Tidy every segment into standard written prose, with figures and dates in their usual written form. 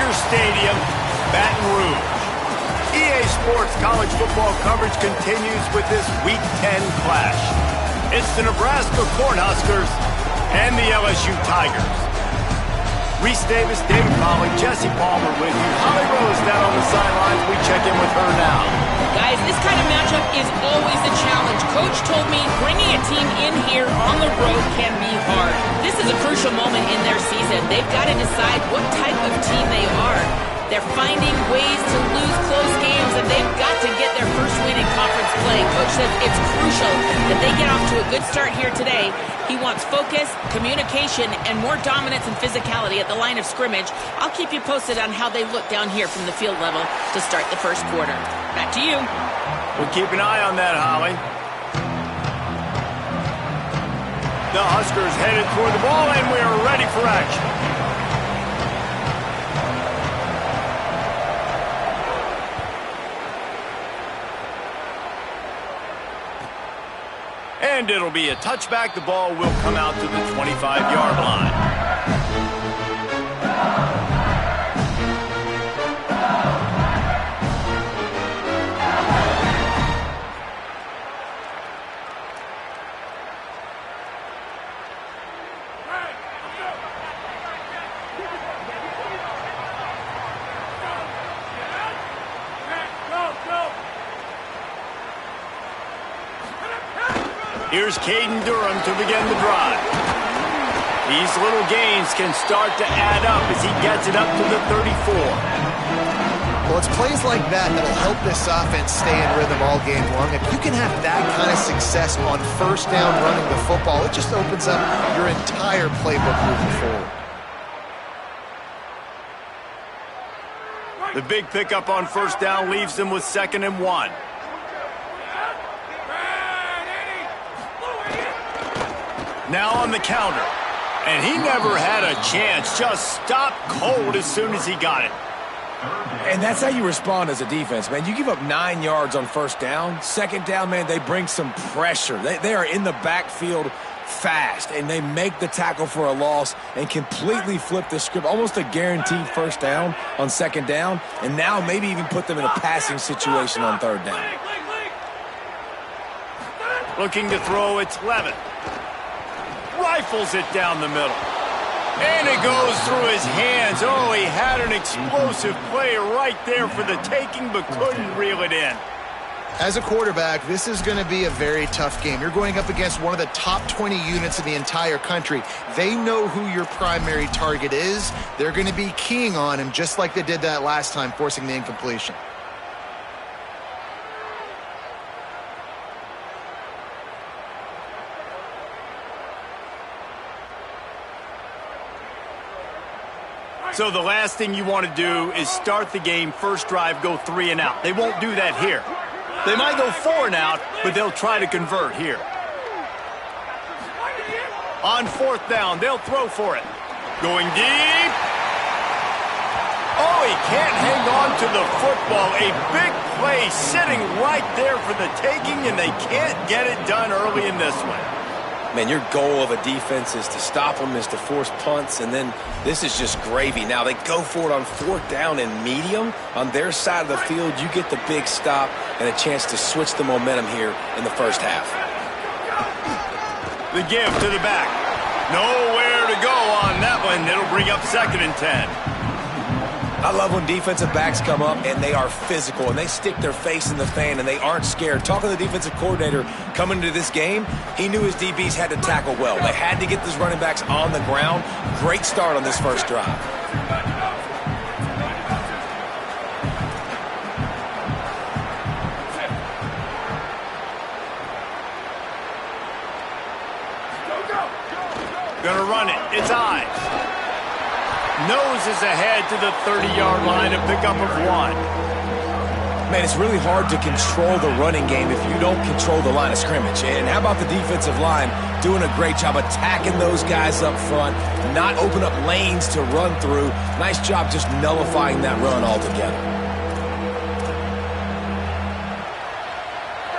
Dodger Stadium, Baton Rouge. EA Sports college football coverage continues with this Week 10 clash. It's the Nebraska Cornhuskers and the LSU Tigers. Reese Davis, David Pollack, Jesse Palmer with you. Holly Rose down on the sidelines. We check in with her now. Guys, this kind of matchup is always a challenge. Coach told me bringing a team in here on the road can be hard. This is a crucial moment in their season. They've got to decide what type of team they are. They're finding ways to lose close games, and they've got to get their first win in conference play. Coach says it's crucial that they get off to a good start here today. He wants focus, communication, and more dominance and physicality at the line of scrimmage. I'll keep you posted on how they look down here from the field level to start the first quarter. Back to you. We'll keep an eye on that, Holly. The Huskers headed toward the ball, and we're ready for action. And it'll be a touchback. The ball will come out to the 25-yard line. Here's Caden Durham to begin the drive. These little gains can start to add up as he gets it up to the 34. Well, it's plays like that that'll help this offense stay in rhythm all game long. If you can have that kind of success on first down running the football, it just opens up your entire playbook moving forward. The big pickup on first down leaves them with 2nd and 1. Now on the counter, and he never had a chance. Just stopped cold as soon as he got it. And that's how you respond as a defense, man. You give up 9 yards on first down. 2nd down, man, they bring some pressure. They are in the backfield fast, and they make the tackle for a loss and completely flip the script. Almost a guaranteed first down on 2nd down, and now maybe even put them in a passing situation on 3rd down. Looking to throw, it's Levin. Rifles it down the middle. And it goes through his hands. Oh, he had an explosive play right there for the taking, but couldn't reel it in. As a quarterback, this is going to be a very tough game. You're going up against one of the top 20 units in the entire country. They know who your primary target is. They're going to be keying on him just like they did that last time, forcing the incompletion. So the last thing you want to do is start the game, first drive, go 3 and out. They won't do that here. They might go 4 and out, but they'll try to convert here. On 4th down, they'll throw for it. Going deep. Oh, he can't hang on to the football. A big play sitting right there for the taking, and they can't get it done early in this one. Man, your goal of a defense is to stop them, is to force punts, and then this is just gravy. Now, they go for it on 4th down and medium. On their side of the field, you get the big stop and a chance to switch the momentum here in the first half. The give to the back. Nowhere to go on that one. It'll bring up 2nd and 10. I love when defensive backs come up and they are physical and they stick their face in the fan and they aren't scared. Talking to the defensive coordinator coming into this game, he knew his DBs had to tackle well. They had to get these running backs on the ground. Great start on this first drive. Gonna run it. It's Ives. Noses ahead to the 30-yard line, a pickup of 1. Man, it's really hard to control the running game if you don't control the line of scrimmage. And how about the defensive line doing a great job attacking those guys up front, not open up lanes to run through. Nice job just nullifying that run altogether.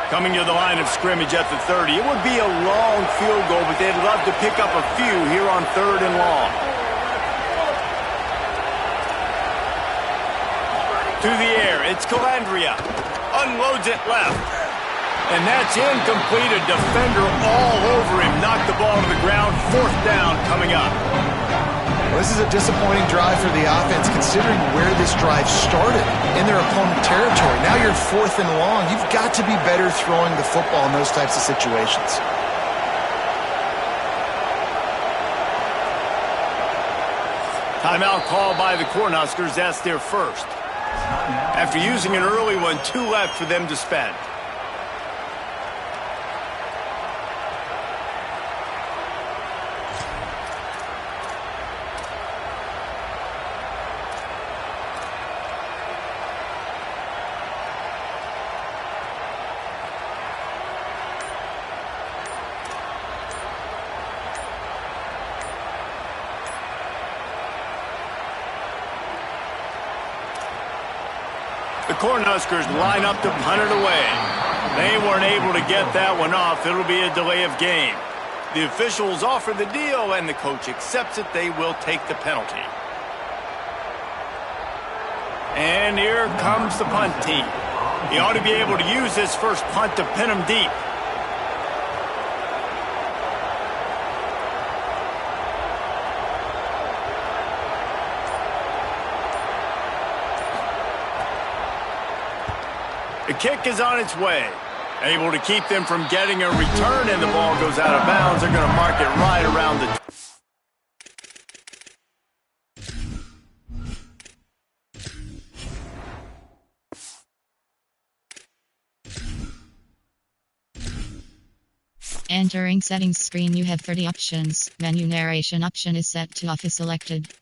Coming to the line of scrimmage at the 30. It would be a long field goal, but they'd love to pick up a few here on 3rd and long. To the air, it's Calandria. Unloads it left. And that's incomplete. A defender all over him. Knocked the ball to the ground. 4th down coming up. Well, this is a disappointing drive for the offense considering where this drive started, in their opponent territory. Now you're 4th and long. You've got to be better throwing the football in those types of situations. Timeout called by the Cornhuskers. That's their first. After using an early one, 2 left for them to spend. The Cornhuskers line up to punt it away. They weren't able to get that one off. It'll be a delay of game. The officials offer the deal, and the coach accepts it. They will take the penalty. And here comes the punt team. He ought to be able to use this first punt to pin him deep. The kick is on its way. Able to keep them from getting a return, and the ball goes out of bounds. They're going to mark it right around the... Entering settings screen, you have 30 options. Menu narration option is set to off is selected.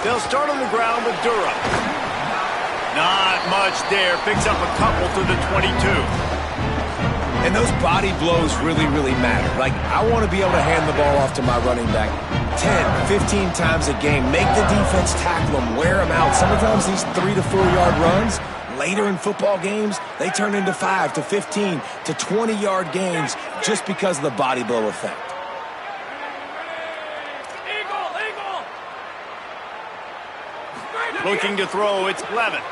They'll start on the ground with Durham. Not much there. Picks up a couple to the 22. And those body blows really, really matter. Like, I want to be able to hand the ball off to my running back 10, 15 times a game. Make the defense tackle them, wear them out. Sometimes these 3 to 4 yard runs, later in football games, they turn into 5 to 15 to 20 yard gains just because of the body blow effect. Looking to throw, it's Levin.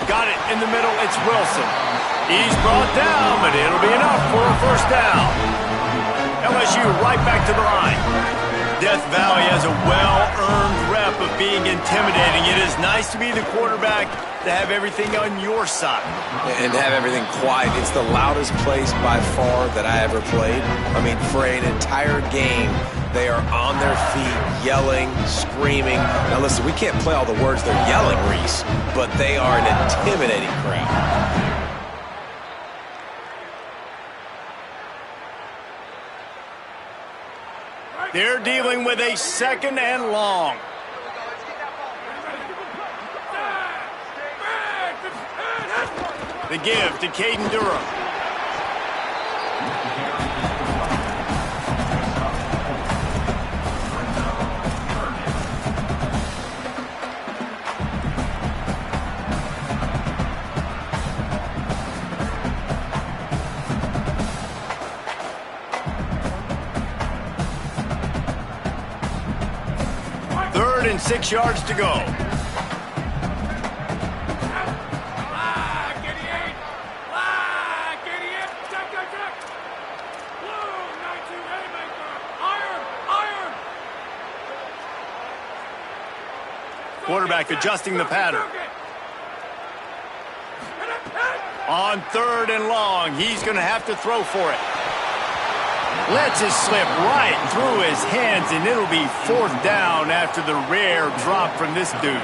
Got it in the middle, it's Wilson. He's brought down, but it'll be enough for a first down. LSU right back to the line. Death Valley has a well-earned rep of being intimidating. It is nice to be the quarterback, to have everything on your side. And to have everything quiet. It's the loudest place by far that I ever played. I mean, for an entire game, they are on their feet, yelling, screaming. Now listen, we can't play all the words they're yelling, Reese, but they are an intimidating crowd. They're dealing with a 2nd and long. The give to Caden Durham. Third and 6 yards to go. Quarterback adjusting the pattern. On 3rd and long, he's going to have to throw for it. Lets it slip right through his hands, and it'll be 4th down after the rare drop from this dude.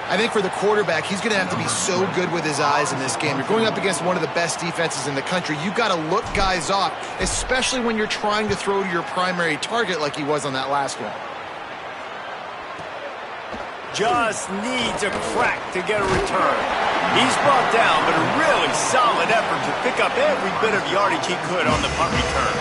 I think for the quarterback, he's going to have to be so good with his eyes in this game. You're going up against one of the best defenses in the country. You've got to look guys off, especially when you're trying to throw to your primary target like he was on that last one. Just needs a crack to get a return. He's brought down, but a really solid effort to pick up every bit of yardage he could on the punt return.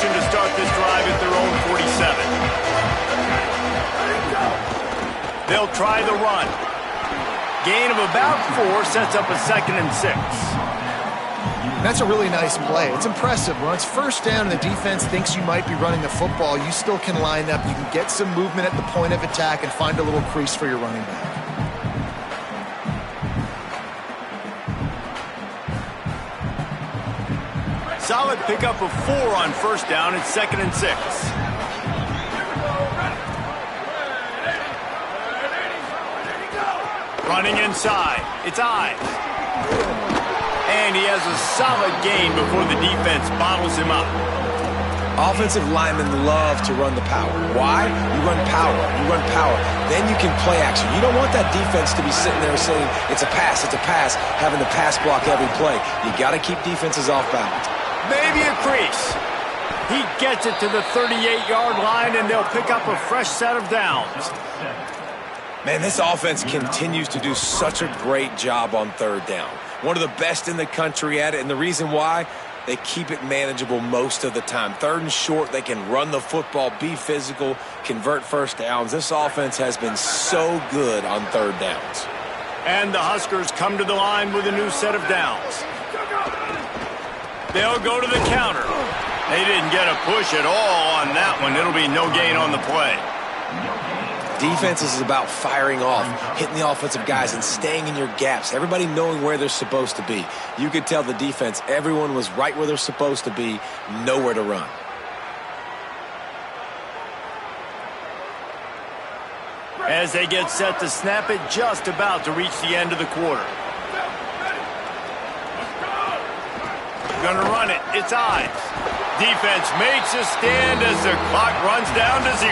To start this drive at their own 47. They'll try the run. Gain of about 4 sets up a 2nd and 6. That's a really nice play. It's impressive. When it's 1st down and the defense thinks you might be running the football, you still can line up. You can get some movement at the point of attack and find a little crease for your running back. Solid pickup of 4 on 1st down and 2nd and 6. Running inside. It's Ives. And he has a solid gain before the defense bottles him up. Offensive linemen love to run the power. Why? You run power. You run power. Then you can play action. You don't want that defense to be sitting there saying, it's a pass, having to pass block every play. You got to keep defenses off balance. Maybe a crease. He gets it to the 38-yard line, and they'll pick up a fresh set of downs. Man, this offense continues to do such a great job on 3rd down. One of the best in the country at it, and the reason why, they keep it manageable most of the time. 3rd and short, they can run the football, be physical, convert 1st downs. This offense has been so good on 3rd downs. And the Huskers come to the line with a new set of downs. They'll go to the counter. They didn't get a push at all on that one. It'll be no gain on the play. Defense is about firing off, hitting the offensive guys, and staying in your gaps. Everybody knowing where they're supposed to be. You could tell the defense, everyone was right where they're supposed to be, nowhere to run. As they get set to snap it, just about to reach the end of the quarter. Gonna run it. It's Ives. Defense makes a stand as the clock runs down to 0.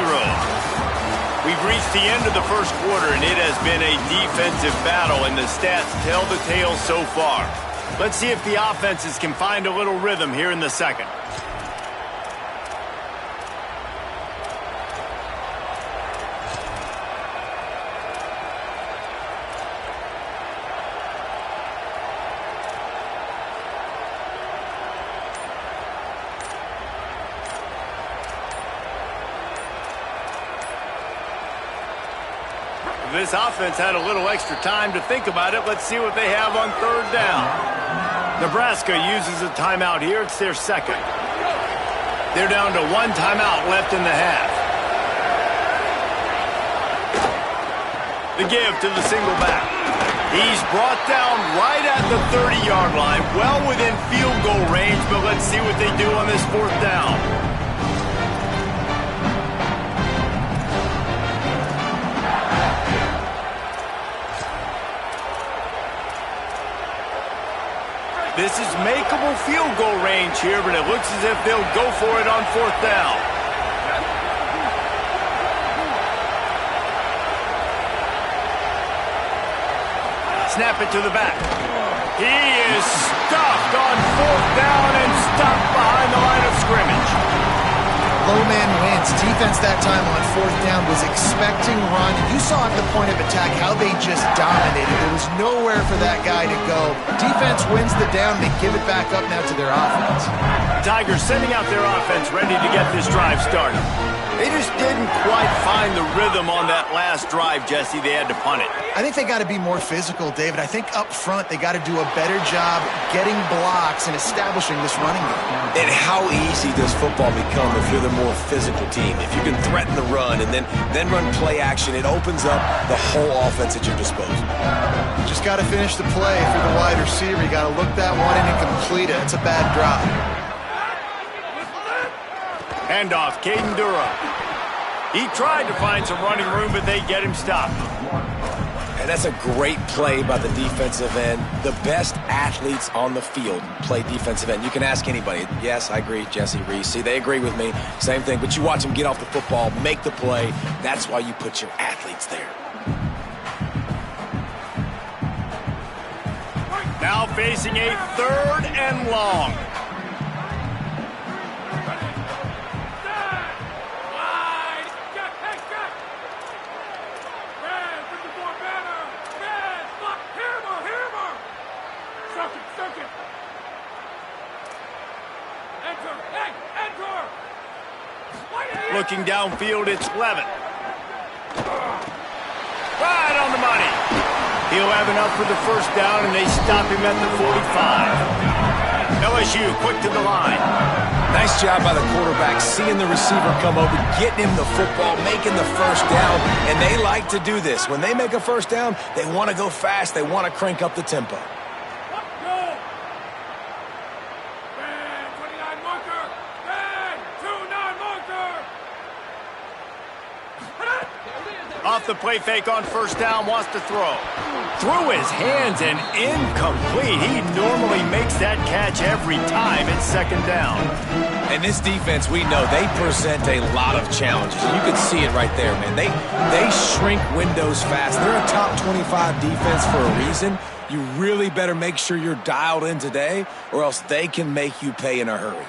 We've reached the end of the 1st quarter, and it has been a defensive battle, and the stats tell the tale so far. Let's see if the offenses can find a little rhythm here in the 2nd. This offense had a little extra time to think about it. Let's see what they have on 3rd down. Nebraska uses a timeout here. It's their 2nd. They're down to 1 timeout left in the half. The give to the single back. He's brought down right at the 30-yard line, well within field goal range, but let's see what they do on this 4th down. This is makeable field goal range here, but it looks as if they'll go for it on 4th down. Snap it to the back. He is stuffed on 4th down and stopped behind the line of scrimmage. Low man wins. Defense that time on 4th down was expecting run. You saw at the point of attack how they just dominated. There was nowhere for that guy to go. Defense wins the down. They give it back up now to their offense. Tigers sending out their offense ready to get this drive started. They just didn't quite find the rhythm on that last drive, Jesse. They had to punt it. I think they got to be more physical, David. I think up front they got to do a better job getting blocks and establishing this running game. And how easy does football become if you're the more physical team? If you can threaten the run and then run play action, it opens up the whole offense at your disposal. Just got to finish the play. If you're the wide receiver, you got to look that one in and complete it. It's a bad drop. Handoff, Caden Durham. He tried to find some running room, but they get him stopped. And that's a great play by the defensive end. The best athletes on the field play defensive end. You can ask anybody. Yes, I agree, Jesse, Reese. See, they agree with me. Same thing. But you watch them get off the football, make the play. That's why you put your athletes there. Now facing a 3rd and long. Looking downfield, it's Levin. Right on the money. He'll have enough for the first down, and they stop him at the 45. LSU quick to the line. Nice job by the quarterback, seeing the receiver come over, getting him the football, making the first down, and they like to do this. When they make a first down, they want to go fast. They want to crank up the tempo. Off the play fake on first down, wants to throw. Through his hands and incomplete. He normally makes that catch every time. It's 2nd down. And this defense, we know, they present a lot of challenges. You can see it right there, man. They shrink windows fast. They're a top 25 defense for a reason. You really better make sure you're dialed in today, or else they can make you pay in a hurry.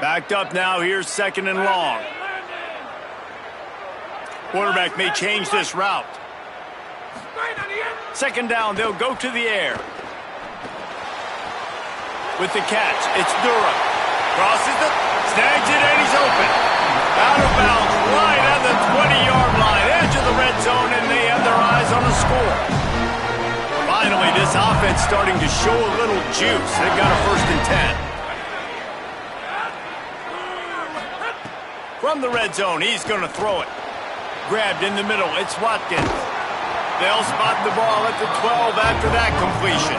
Backed up now, here's 2nd and long. Quarterback may change this route. 2nd down, they'll go to the air. With the catch, it's Durham. Crosses it, snags it, and he's open. Out of bounds, right at the 20-yard line, edge of the red zone, and they have their eyes on a score. Finally, this offense starting to show a little juice. They've got a 1st and 10. From the red zone, he's going to throw it. Grabbed in the middle, it's Watkins. They'll spot the ball at the 12 after that completion.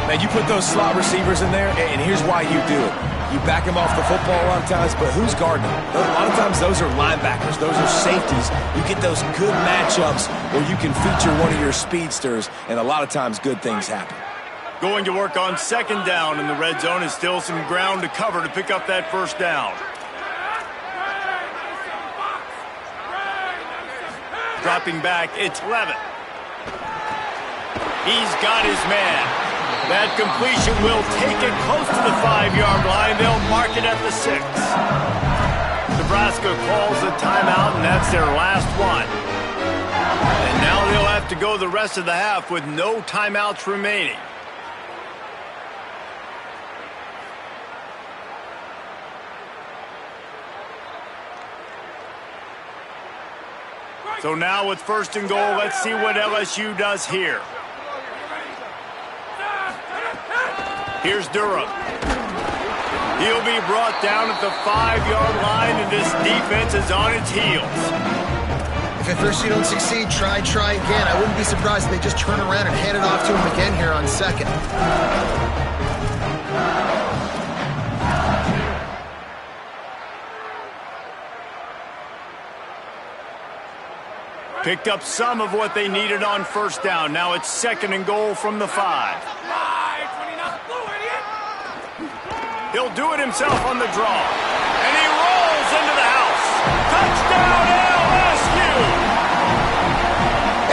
Man, you put those slot receivers in there, and here's why you do it. You back them off the football a lot of times, but who's guarding them? A lot of times those are linebackers. Those are safeties. You get those good matchups where you can feature one of your speedsters, and a lot of times good things happen. Going to work on 2nd down in the red zone is still some ground to cover to pick up that 1st down. Dropping back, it's Levin. He's got his man. That completion will take it close to the 5-yard line. They'll mark it at the 6. Nebraska calls a timeout, and that's their last one. And now they'll have to go the rest of the half with no timeouts remaining. So now with 1st and goal, let's see what LSU does here. Here's Durham. He'll be brought down at the 5-yard line, and this defense is on its heels. If at first you don't succeed, try again. I wouldn't be surprised if they just turn around and hand it off to him again here on 2nd. Picked up some of what they needed on 1st down. Now it's 2nd and goal from the 5. He'll do it himself on the draw. And he rolls into the house. Touchdown LSU!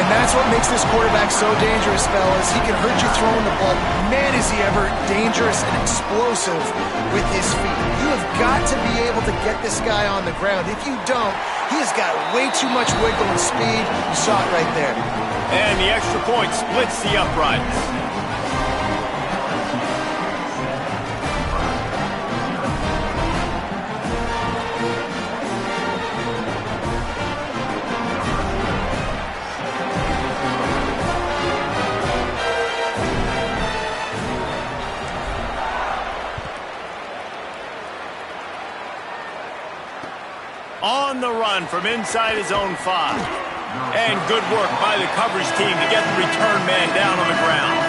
And that's what makes this quarterback so dangerous, fellas. He can hurt you throwing the ball. Man, is he ever dangerous and explosive with his feet. You have got to be able to get this guy on the ground. If you don't, he has got way too much wiggle and speed. You saw it right there. And the extra point splits the uprights. On the run from inside his own 5. And good work by the coverage team to get the return man down on the ground.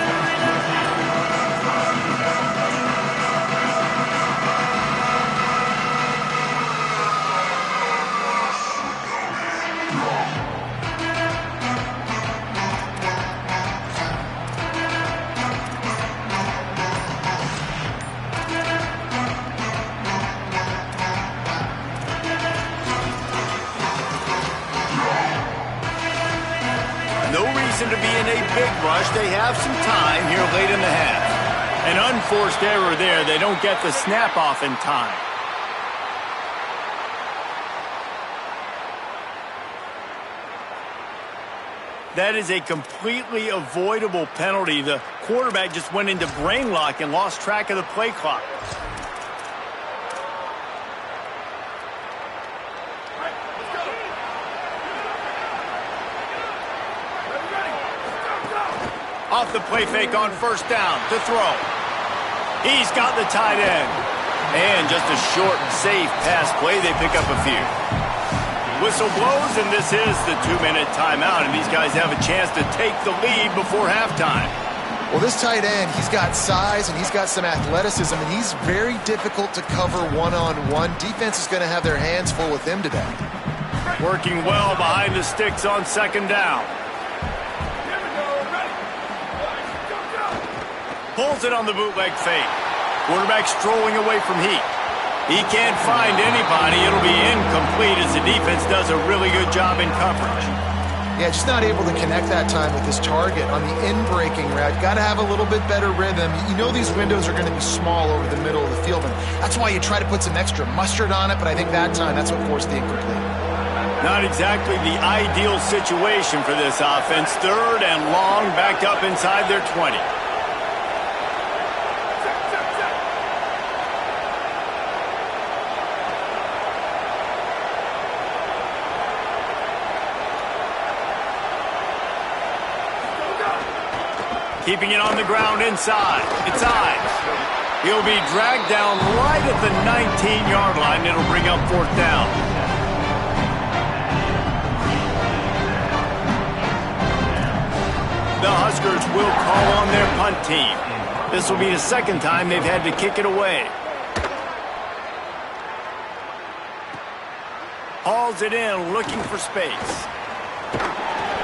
To be in a big rush. They have some time here late in the half. An unforced error there. They don't get the snap off in time. That is a completely avoidable penalty. The quarterback just went into brain lock and lost track of the play clock. Off the play fake on first down to throw. He's got the tight end. And just a short, safe pass play. They pick up a few. Whistle blows, and this is the 2-minute timeout. And these guys have a chance to take the lead before halftime. Well, this tight end, he's got size and he's got some athleticism, and he's very difficult to cover one-on-one. Defense is going to have their hands full with him today. Working well behind the sticks on second down. Pulls it on the bootleg fake. Quarterback strolling away from heat. He can't find anybody. It'll be incomplete as the defense does a really good job in coverage. Yeah, just not able to connect that time with his target on the in-breaking route. Got to have a little bit better rhythm. You know these windows are going to be small over the middle of the field, and that's why you try to put some extra mustard on it, but I think that time that's what forced the incomplete. Not exactly the ideal situation for this offense. Third and long, backed up inside their 20. Keeping it on the ground inside. It's Ives. He'll be dragged down right at the 19-yard line. It'll bring up fourth down. The Huskers will call on their punt team. This will be the second time they've had to kick it away. Hauls it in, looking for space.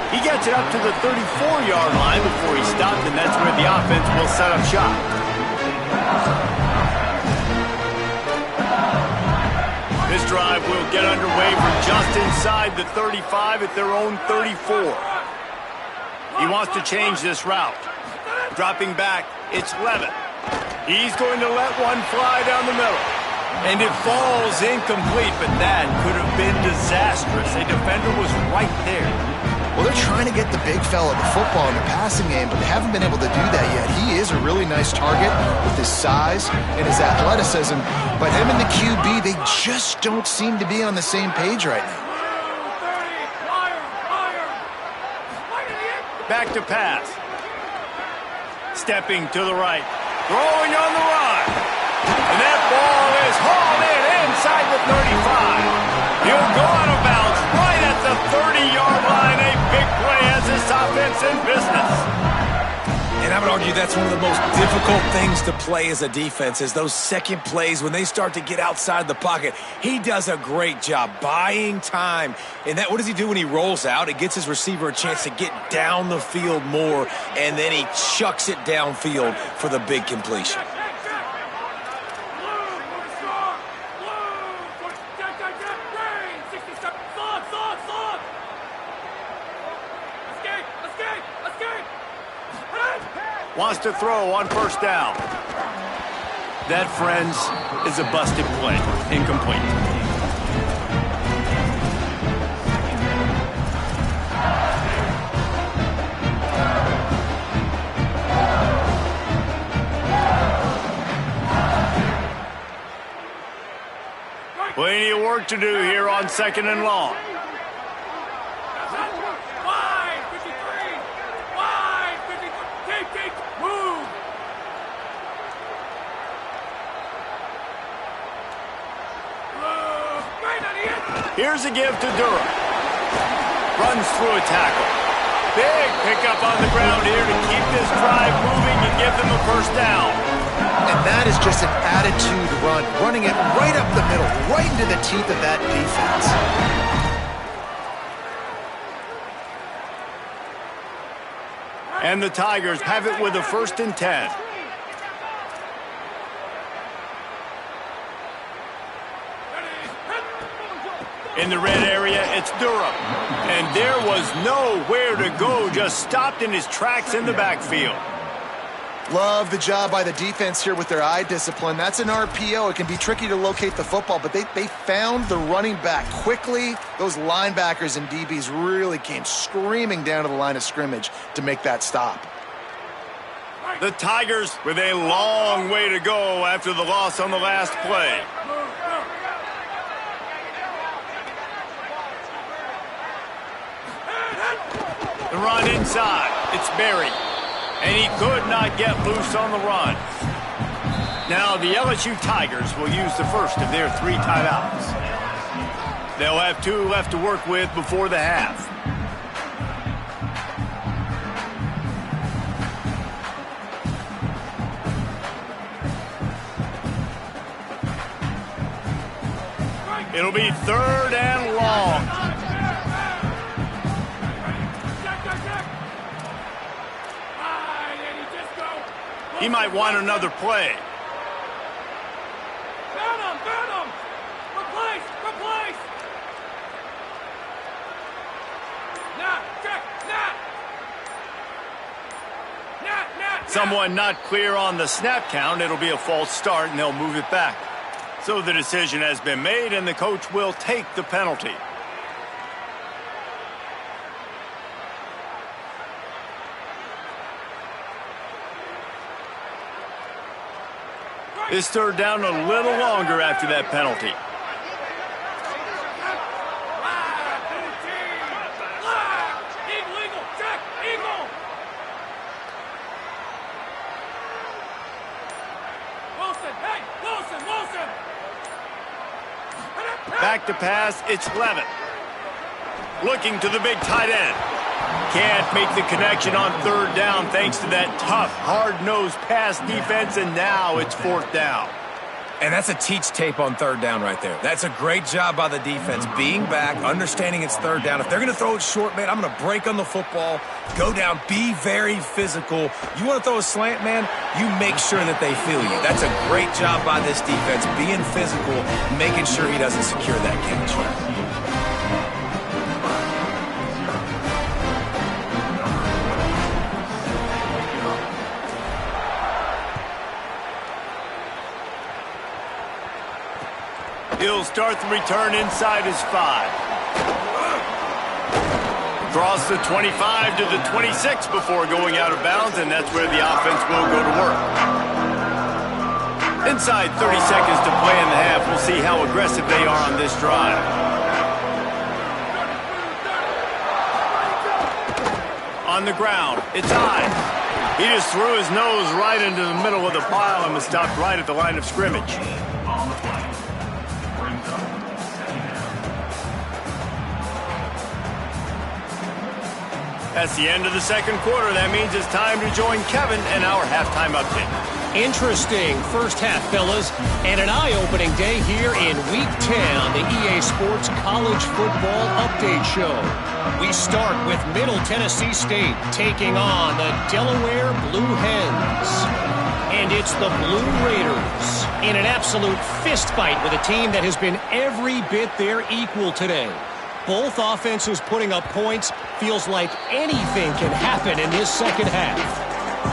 He gets it up to the 34-yard line before he stopped, and that's where the offense will set up shop. This drive will get underway from just inside the 35 at their own 34. He wants to change this route. Dropping back, it's Levitt. He's going to let one fly down the middle. And it falls incomplete, but that could have been disastrous. A defender was right there. Well, they're trying to get the big fella the football in the passing game, but they haven't been able to do that yet. He is a really nice target with his size and his athleticism, but him and the QB, they just don't seem to be on the same page right now. Back to pass. Stepping to the right. Throwing on the run. And that ball is hauled in inside the 35. He'll go out of bounds right at the 30-yard line. A big play as this offense in business. And I would argue that's one of the most difficult things to play as a defense is those second plays when they start to get outside the pocket. He does a great job buying time. And that, what does he do when he rolls out? It gets his receiver a chance to get down the field more, and then he chucks it downfield for the big completion. Wants to throw on first down. That, friends, is a busted play. Incomplete. Plenty of work to do here on second and long. Here's a give to Durham. Runs through a tackle. Big pickup on the ground here to keep this drive moving and give them a first down. And that is just an attitude run, running it right up the middle, right into the teeth of that defense. And the Tigers have it with a 1st and 10. In the red area, it's Durham. And there was nowhere to go, just stopped in his tracks in the backfield. Love the job by the defense here with their eye discipline. That's an RPO. It can be tricky to locate the football, but they found the running back quickly. Those linebackers and DBs really came screaming down to the line of scrimmage to make that stop. The Tigers with a long way to go after the loss on the last play. The run inside. It's Berry. And he could not get loose on the run. Now the LSU Tigers will use the first of their 3 timeouts. They'll have 2 left to work with before the half. It'll be 3rd and long. He might want another play. Burn him! Replace! Someone not clear on the snap count. It'll be a false start, and they'll move it back. So the decision has been made, and the coach will take the penalty. This 3rd down a little longer after that penalty. Wilson! Back to pass, it's Levitt. Looking to the big tight end. Can't make the connection on 3rd down thanks to that tough, hard-nosed pass defense, and now it's 4th down. And that's a teach tape on 3rd down right there. That's a great job by the defense, being back, understanding it's 3rd down. If they're going to throw it short, man, I'm going to break on the football, go down, be very physical. You want to throw a slant, man, you make sure that they feel you. That's a great job by this defense, being physical, making sure he doesn't secure that catch. He'll start the return inside his 5. Cross the 25 to the 26 before going out of bounds, and that's where the offense will go to work. Inside 30 seconds to play in the half. We'll see how aggressive they are on this drive. On the ground, it's high. He just threw his nose right into the middle of the pile and was stopped right at the line of scrimmage. That's the end of the 2nd quarter. That means it's time to join Kevin and our halftime update. Interesting first half, fellas, and an eye-opening day here in Week 10 on the EA Sports College Football Update Show. We start with Middle Tennessee State taking on the Delaware Blue Hens. And it's the Blue Raiders in an absolute fistfight with a team that has been every bit their equal today. Both offenses putting up points. Feels like anything can happen in this 2nd half.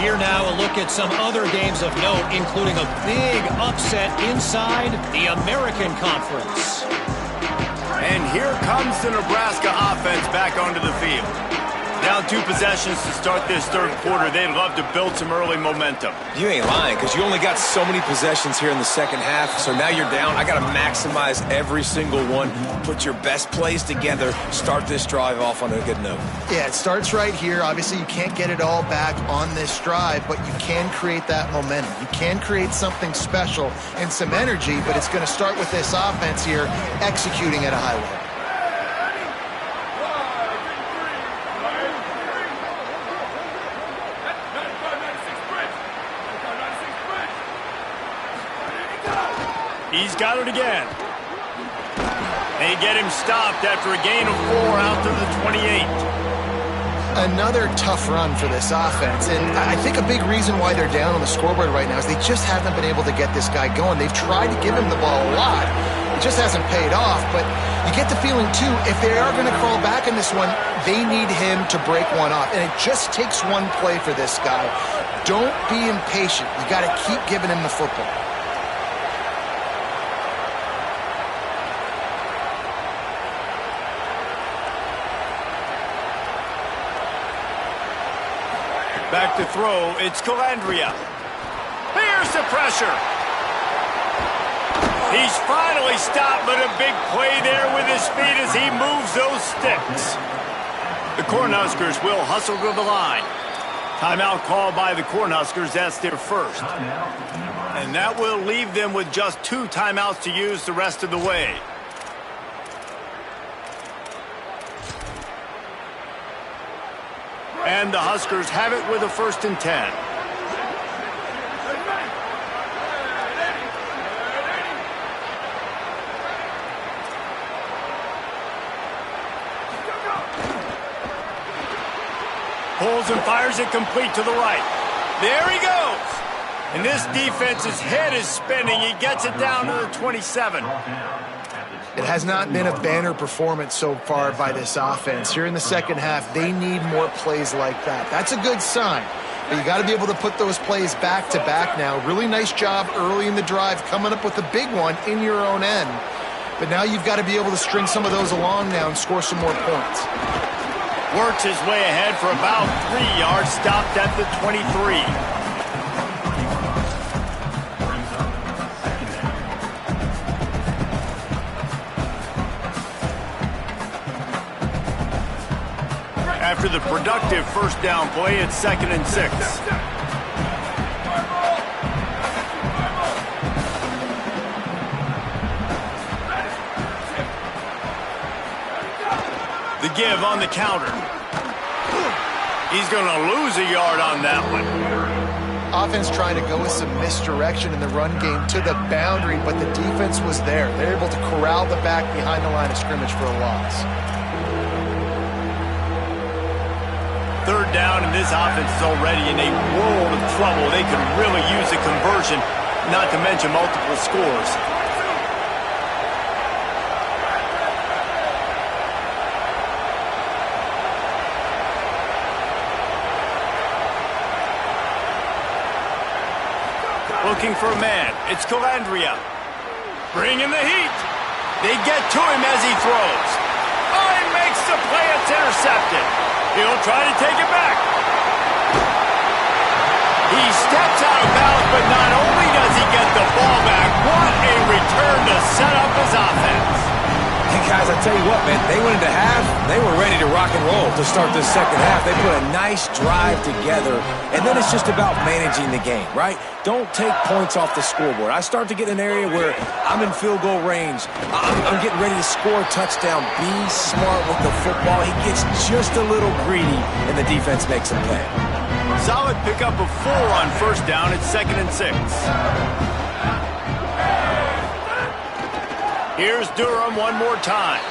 Here now a look at some other games of note, including a big upset inside the American Conference. And here comes the Nebraska offense back onto the field. Down 2 possessions to start this third quarter. They'd love to build some early momentum. You ain't lying, because you only got so many possessions here in the second half, so now you're down. I got to maximize every single one, put your best plays together, start this drive off on a good note. Yeah, it starts right here. Obviously, you can't get it all back on this drive, but you can create that momentum. You can create something special and some energy, but it's going to start with this offense here executing at a high level. He's got it again. They get him stopped after a gain of 4 out to the 28. Another tough run for this offense, and I think a big reason why they're down on the scoreboard right now is they just haven't been able to get this guy going. They've tried to give him the ball a lot. It just hasn't paid off, but you get the feeling, too, if they are going to crawl back in this one, they need him to break one off, and it just takes one play for this guy. Don't be impatient. You got to keep giving him the football. Back to throw, it's Calandria. Here's the pressure. He's finally stopped, but a big play there with his feet as he moves those sticks. The Cornhuskers will hustle to the line. Timeout called by the Cornhuskers. That's their first. And that will leave them with just 2 timeouts to use the rest of the way. And the Huskers have it with a 1st and 10. Pulls and fires it complete to the right. There he goes. And this defense's head is spinning. He gets it down to the 27. It has not been a banner performance so far by this offense. Here in the second half, they need more plays like that. That's a good sign. But you got to be able to put those plays back to back now. Really nice job early in the drive, coming up with a big one in your own end. But now you've got to be able to string some of those along now and score some more points. Works his way ahead for about 3 yards, stopped at the 23. After the productive 1st down play, it's 2nd and 6. The give on the counter. He's going to lose a yard on that one. Offense trying to go with some misdirection in the run game to the boundary, but the defense was there. They're able to corral the back behind the line of scrimmage for a loss. 3rd down, and this offense is already in a world of trouble. They could really use a conversion, not to mention multiple scores. Looking for a man. It's Calandria. Bringing the heat. They get to him as he throws. Oh, he makes the play. It's intercepted. He'll try to take it back. He steps out of bounds, but not only does he get the ball back, what a return to set up his offense. Hey, guys, I tell you what, man, they went into half, they were ready to rock and roll to start this second half. They put a nice drive together, and then it's just about managing the game, right? Don't take points off the scoreboard. I start to get in an area where I'm in field goal range. I'm getting ready to score a touchdown. Be smart with the football. He gets just a little greedy, and the defense makes him pay. Solid pickup of 4 on 1st down. It's 2nd and 6. Here's Durham one more time.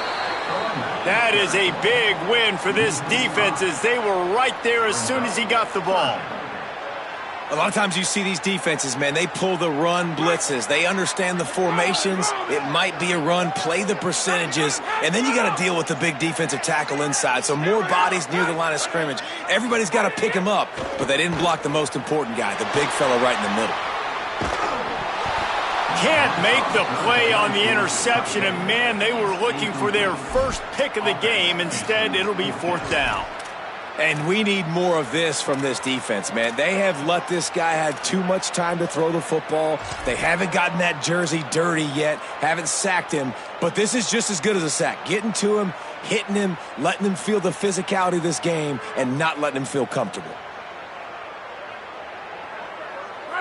That is a big win for this defense as they were right there as soon as he got the ball. A lot of times you see these defenses, man, they pull the run blitzes. They understand the formations. It might be a run, play the percentages, and then you got to deal with the big defensive tackle inside. So more bodies near the line of scrimmage. Everybody's got to pick him up, but they didn't block the most important guy, the big fella right in the middle. Can't make the play on the interception, and man, they were looking for their first pick of the game. Instead, it'll be 4th down. And we need more of this from this defense, man. They have let this guy have too much time to throw the football. They haven't gotten that jersey dirty yet, haven't sacked him. But this is just as good as a sack. Getting to him, hitting him, letting him feel the physicality of this game, and not letting him feel comfortable.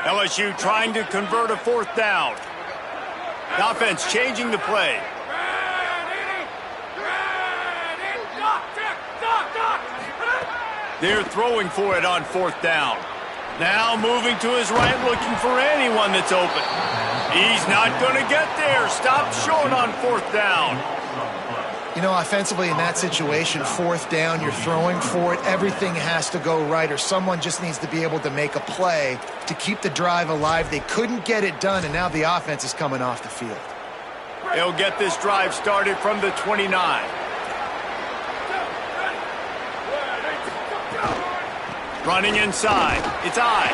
LSU trying to convert a 4th down. The offense changing the play. They're throwing for it on 4th down. Now moving to his right, looking for anyone that's open. He's not going to get there. Stopped short on 4th down. You know, offensively in that situation, 4th down, you're throwing for it. Everything has to go right, or someone just needs to be able to make a play to keep the drive alive. They couldn't get it done, and now the offense is coming off the field. They'll get this drive started from the 29. Running inside. It's I.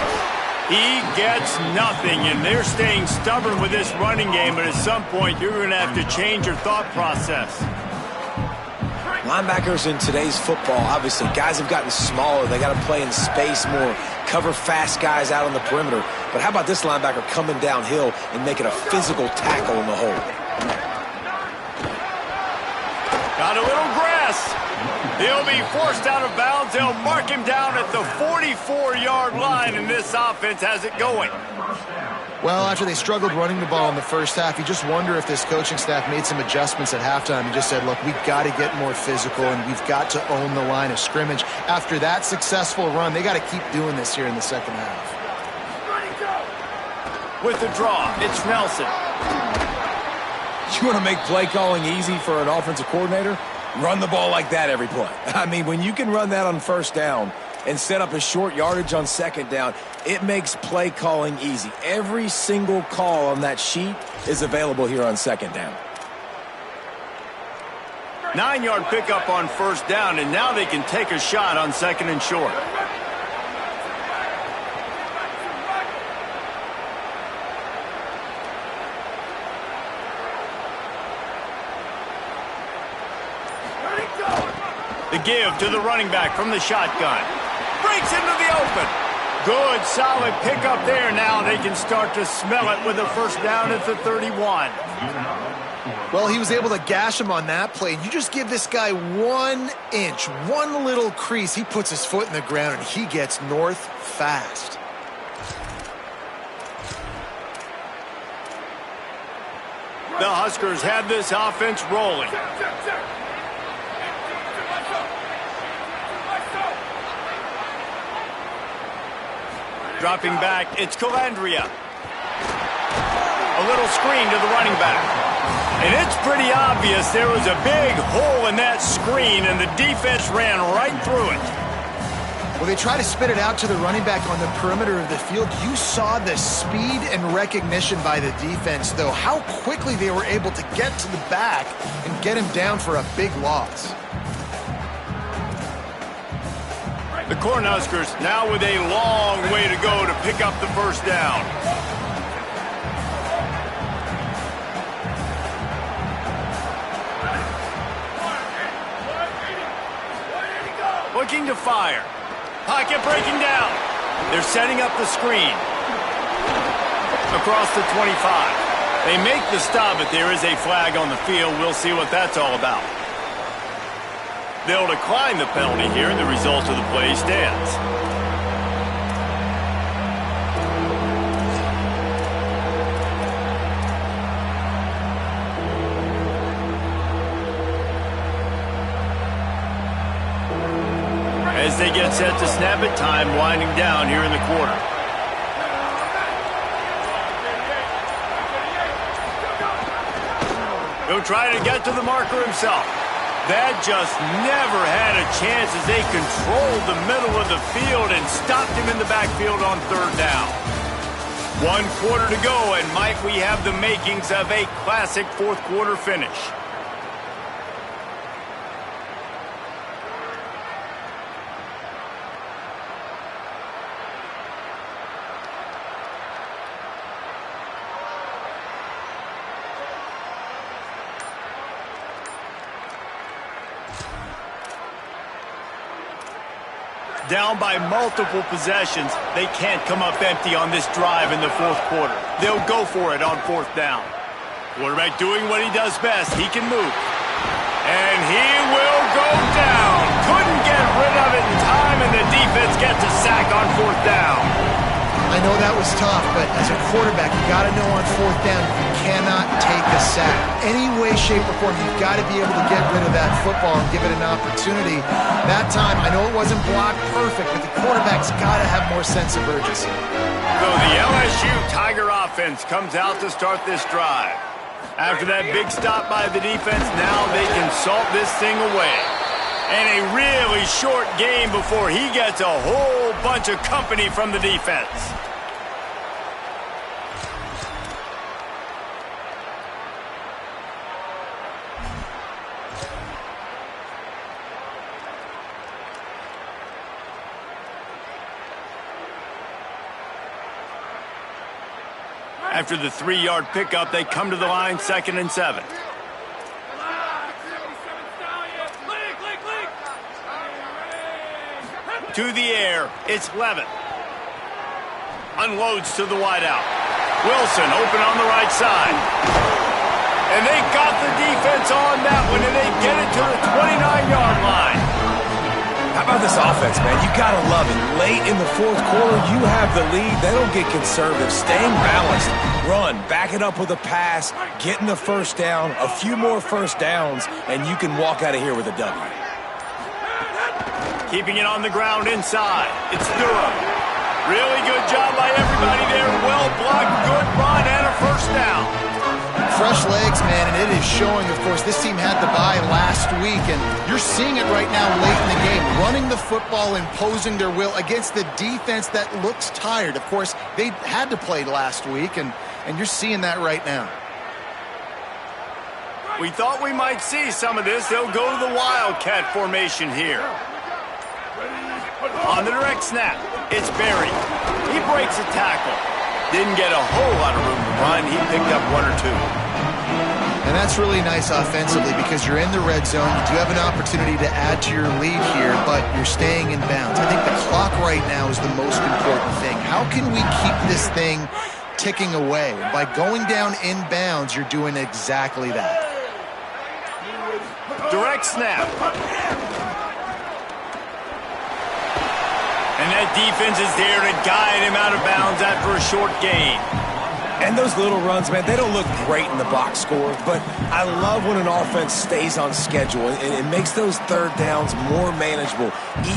He gets nothing, and they're staying stubborn with this running game, but at some point you're going to have to change your thought process. Linebackers in today's football, obviously, guys have gotten smaller. They got to play in space more, cover fast guys out on the perimeter. But how about this linebacker coming downhill and making a physical tackle in the hole? Got a little grass. He'll be forced out of bounds. They'll mark him down at the 44-yard line, and this offense has it going. Well, after they struggled running the ball in the first half, you just wonder if this coaching staff made some adjustments at halftime and just said, look, we've got to get more physical and we've got to own the line of scrimmage. After that successful run, they got to keep doing this here in the second half. With the draw, it's Nelson. You want to make play calling easy for an offensive coordinator? Run the ball like that every play. I mean, when you can run that on 1st down and set up a short yardage on 2nd down, it makes play calling easy. Every single call on that sheet is available here on 2nd down. 9-yard pickup on 1st down, and now they can take a shot on 2nd and short. The give to the running back from the shotgun. Breaks into the open. Good, solid pickup there. Now they can start to smell it with a 1st down at the 31. Well, he was able to gash him on that play. You just give this guy 1 inch, one little crease. He puts his foot in the ground, and he gets north fast. The Huskers have this offense rolling. Dropping back, it's Calandria. A little screen to the running back. And it's pretty obvious there was a big hole in that screen, and the defense ran right through it. Well, they try to spit it out to the running back on the perimeter of the field. You saw the speed and recognition by the defense, though, how quickly they were able to get to the back and get him down for a big loss. The Cornhuskers now with a long way to go to pick up the 1st down. Looking to fire. Pocket breaking down. They're setting up the screen. Across the 25. They make the stop, but there is a flag on the field. We'll see what that's all about. They'll decline the penalty here, and the result of the play stands. As they get set to snap it, time winding down here in the quarter. He'll try to get to the marker himself. That just never had a chance as they controlled the middle of the field and stopped him in the backfield on 3rd down. 1 quarter to go, and might we have the makings of a classic 4th quarter finish. Down by multiple possessions, they can't come up empty on this drive in the fourth quarter. They'll go for it on fourth down. Quarterback doing what he does best. He can move. And he will go down. Couldn't get rid of it in time, and the defense gets a sack on fourth down. I know that was tough, but as a quarterback, you got to know on fourth down, you cannot take a sack. Any way, shape, or form, you've got to be able to get rid of that football and give it an opportunity. That time, I know it wasn't blocked perfect, but the quarterback's got to have more sense of urgency. So the LSU Tiger offense comes out to start this drive. After that big stop by the defense, now they can salt this thing away. And a really short game before he gets a whole bunch of company from the defense. After the 3-yard pickup, they come to the line, 2nd and 7. To the air, it's Levitt. Unloads to the wideout. Wilson open on the right side. And they got the defense on that one, and they get it to the 29-yard line. How about this offense, man? You got to love it. Late in the fourth quarter, you have the lead. They don't get conservative. Staying balanced. Run. Back it up with a pass. Getting the first down. A few more first downs, and you can walk out of here with a W. Keeping it on the ground inside. It's Durham. Really good job by everybody there. Well blocked, good run, and a first down. Fresh legs, man, and it is showing, of course, this team had the bye last week, and you're seeing it right now late in the game. Running the football, imposing their will against the defense that looks tired. Of course, they had to play last week, and you're seeing that right now. We thought we might see some of this. They'll go to the Wildcat formation here. On the direct snap, it's Berry. He breaks a tackle. Didn't get a whole lot of room to run. He picked up 1 or 2. And that's really nice offensively because you're in the red zone. You do have an opportunity to add to your lead here, but you're staying in bounds. I think the clock right now is the most important thing. How can we keep this thing ticking away? By going down in bounds, you're doing exactly that. Direct snap. And that defense is there to guide him out of bounds after a short gain. And those little runs, man, they don't look great in the box score, but I love when an offense stays on schedule. It makes those third downs more manageable,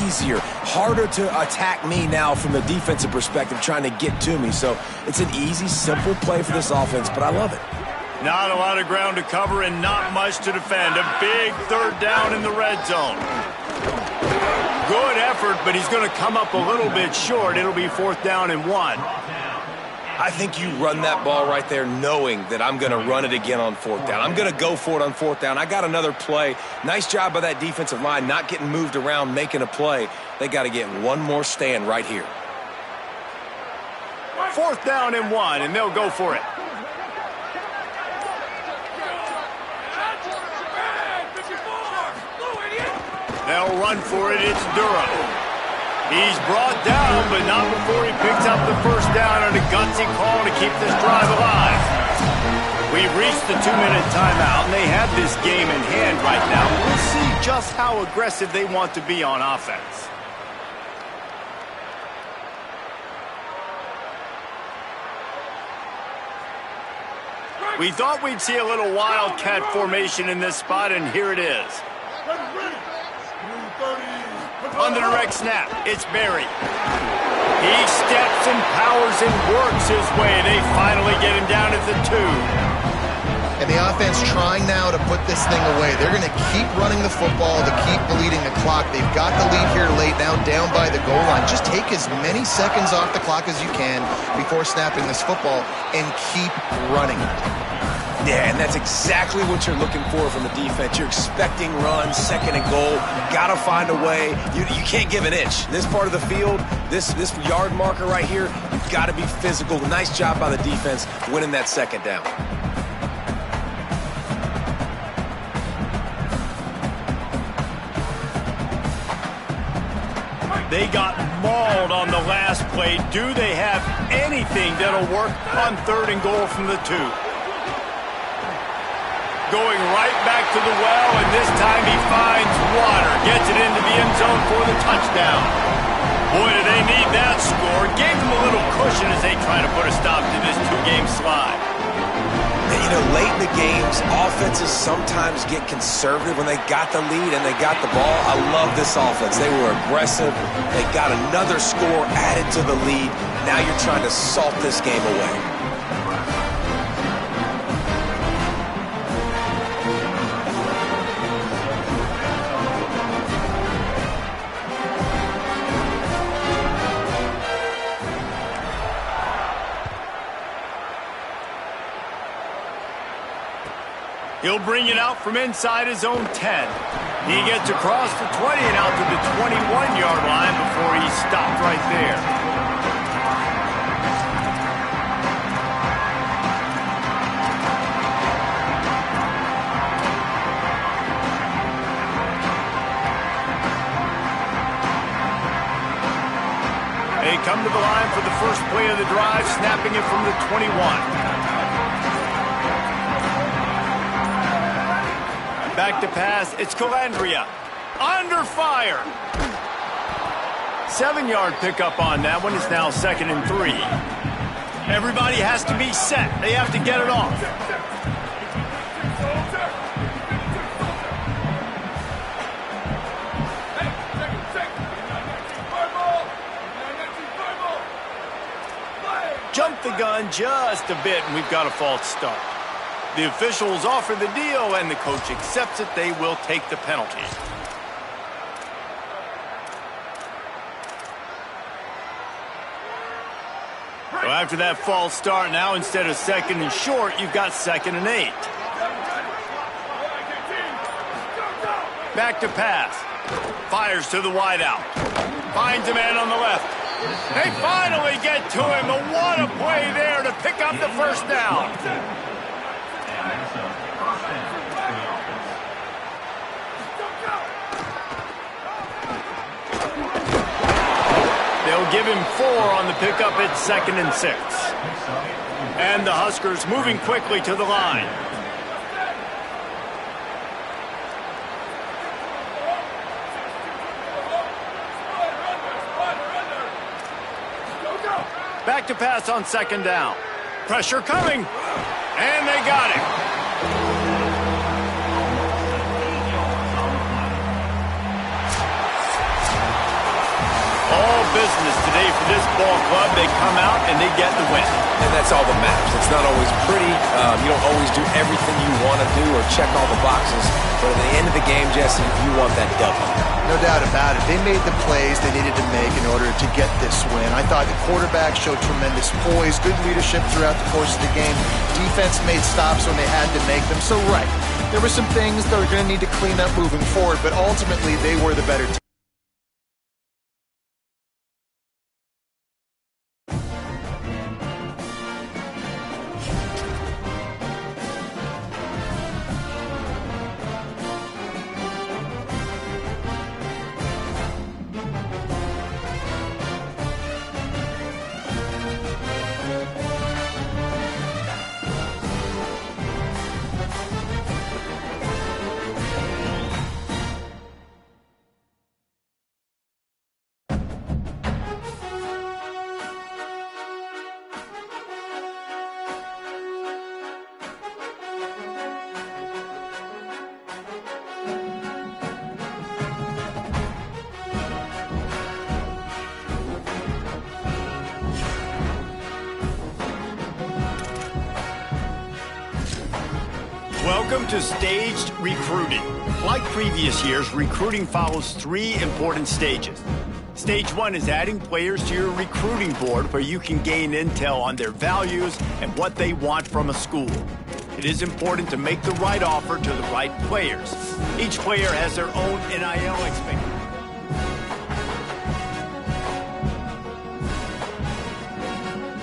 easier, harder to attack me now from the defensive perspective trying to get to me. So it's an easy, simple play for this offense, but I love it. Not a lot of ground to cover and not much to defend. A big third down in the red zone. Good effort, but he's going to come up a little bit short. It'll be 4th down and 1. I think you run that ball right there knowing that I'm going to run it again on 4th down. I'm going to go for it on 4th down. I got another play. Nice job by that defensive line, not getting moved around, making a play. They got to get one more stand right here. 4th down and 1, and they'll go for it. They'll run for it. It's Durham. He's brought down, but not before he picks up the first down on a gutsy call to keep this drive alive. We've reached the 2-minute timeout, and they have this game in hand right now. We'll see just how aggressive they want to be on offense. We thought we'd see a little Wildcat formation in this spot, and here it is. On the direct snap, it's Berry. He steps and powers and works his way. They finally get him down at the 2. And the offense trying now to put this thing away. They're going to keep running the football to keep bleeding the clock. They've got the lead here late, now down by the goal line. Just take as many seconds off the clock as you can before snapping this football and keep running it. Yeah, and that's exactly what you're looking for from the defense. You're expecting runs, 2nd and goal. Got to find a way. You can't give an inch. This part of the field, this yard marker right here, you've got to be physical. Nice job by the defense winning that 2nd down. They got mauled on the last play. Do they have anything that'll work on 3rd and goal from the 2? Going right back to the well, and this time he finds water. Gets it into the end zone for the touchdown. Boy, do they need that score. Gave them a little cushion as they try to put a stop to this 2-game slide. And, you know, late in the games, offenses sometimes get conservative when they got the lead and they got the ball. I love this offense. They were aggressive. They got another score added to the lead. Now you're trying to salt this game away. He'll bring it out from inside his own 10. He gets across the 20 and out to the 21-yard line before he's stopped right there. They come to the line for the first play of the drive, snapping it from the 21. Back to pass, it's Calandria. Under fire. 7-yard pickup on that one. It's now 2nd and 3. Everybody has to be set. They have to get it off. Jump the gun just a bit, and we've got a false start. The officials offer the deal, and the coach accepts it. They will take the penalty. So after that false start, now instead of 2nd and short, you've got 2nd and 8. Back to pass. Fires to the wideout. Finds a man on the left. They finally get to him, but what a play there to pick up the first down. They'll give him 4 on the pickup at 2nd and 6. And the Huskers moving quickly to the line. Back to pass on 2nd down. Pressure coming. And they got him. All business today for this ball club. They come out and they get the win. And that's all that matters. It's not always pretty. You don't always do everything you want to do or check all the boxes. But at the end of the game, Jesse, you want that W. No doubt about it. They made the plays they needed to make in order to get this win. I thought the quarterback showed tremendous poise, good leadership throughout the course of the game. Defense made stops when they had to make them. So, right, there were some things that were going to need to clean up moving forward, but ultimately they were the better team. Welcome to staged recruiting. Like previous years, recruiting follows 3 important stages. Stage 1 is adding players to your recruiting board where you can gain intel on their values and what they want from a school. It is important to make the right offer to the right players. Each player has their own NIL expectations.